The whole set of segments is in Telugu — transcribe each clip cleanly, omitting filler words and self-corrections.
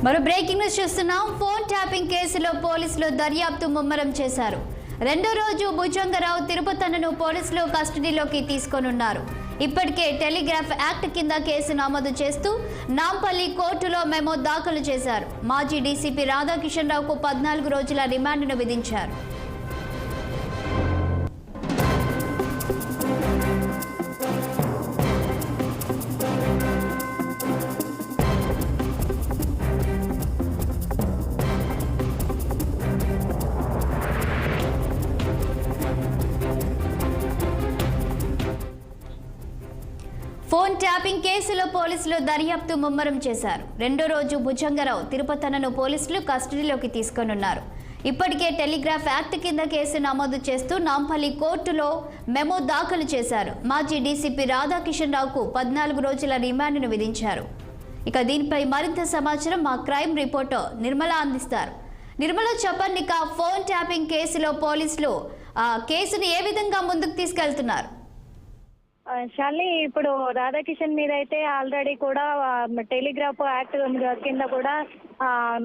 మరో బ్రేకింగ్ న్యూస్ చూస్తున్నాం. ఫోన్ ట్యాపింగ్ కేసులో పోలీసులు దర్యాప్తు ముమ్మరం చేశారు. రెండో రోజు భుజంగరావు తిరుపతన్నను పోలీసులు కస్టడీలోకి తీసుకోనున్నారు. ఇప్పటికే టెలిగ్రాఫ్ యాక్ట్ కింద కేసు నమోదు చేస్తూ నాంపల్లి కోర్టులో మెమో దాఖలు చేశారు. మాజీ డీసీపీ రాధాకిషన్ రావుకు 14 రోజుల రిమాండ్ను విధించారు. ఫోన్ ట్యాపింగ్ కేసులో పోలీసులు దర్యాప్తు ముమ్మరం చేశారు. రెండో రోజు భుజంగరావు తిరుపతన్నను పోలీసులు కస్టడీలోకి తీసుకోనున్నారు. ఇప్పటికే టెలిగ్రాఫ్ యాక్ట్ కింద కేసు నమోదు చేస్తూ నాంపల్లి కోర్టులో మెమో దాఖలు చేశారు. మాజీ డీసీపీ రాధాకిషన్ రావుకు 14 రోజుల రిమాండ్ను విధించారు. ఇక దీనిపై మరింత సమాచారం మా క్రైమ్ రిపోర్టర్ నిర్మల అందిస్తారు. నిర్మల, చెప్పండి, ఫోన్ ట్యాపింగ్ కేసులో పోలీసులు కేసును ఏ విధంగా ముందుకు తీసుకెళ్తున్నారు? శాలిని, ఇప్పుడు రాధాకిషన్ మీద అయితే ఆల్రెడీ కూడా టెలిగ్రాఫ్ యాక్ట్ కింద కూడా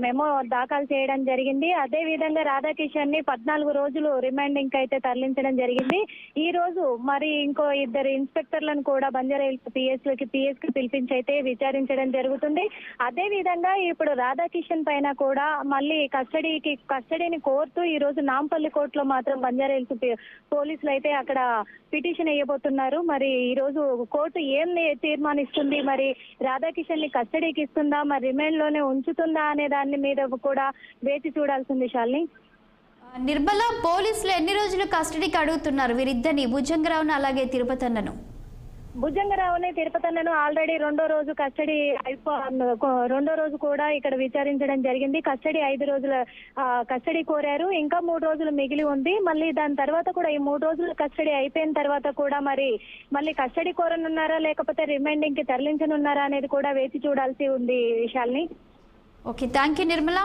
మెమో దాఖలు చేయడం జరిగింది. అదే విధంగా రాధాకిషన్ ని 14 రోజులు రిమాండింగ్ అయితే తరలించడం జరిగింది. ఈ రోజు మరి ఇంకో 2 ఇన్స్పెక్టర్లను కూడా బంజారాహిల్స్ పిఎస్ కి పిలిపించి అయితే విచారించడం జరుగుతుంది. అదే విధంగా ఇప్పుడు రాధాకిషన్ పైన కూడా మళ్ళీ కస్టడీని కోరుతూ ఈ రోజు నాంపల్లి కోర్టులో మాత్రం బంజారాహిల్స్ పోలీసులు అయితే అక్కడ పిటిషన్ వేయబోతున్నారు. మరి ఈ రోజు కోర్టు ఏం తీర్మానిస్తుంది, మరి రాధాకిషన్ ని కస్టడీకి ఇస్తుందా, మరి రిమాండ్ లోనే ఉంచుతుందా అనే దాని మీద కూడా వేచి చూడాల్సింది. శాలిని, నిర్మల, పోలీసులు ఎన్ని రోజులు కస్టడీకి అడుగుతున్నారు వీరిద్దరిని, భుజంగరావును అలాగే తిరుపతన్నను? భుజంగరావుని తిరుపతన్నను ఆల్రెడీ రెండో రోజు కూడా ఇక్కడ విచారించడం జరిగింది. 5 రోజుల కస్టడీ కోరారు. ఇంకా 3 రోజులు మిగిలి ఉంది. మళ్ళీ దాని తర్వాత కూడా ఈ 3 రోజుల కస్టడీ అయిపోయిన తర్వాత కూడా మళ్ళీ కస్టడీ కోరనున్నారా లేకపోతే రిమైండింగ్ కి తరలించనున్నారా అనేది కూడా వేచి చూడాల్సి ఉంది. Shalini. Okay, thank you Nirmala.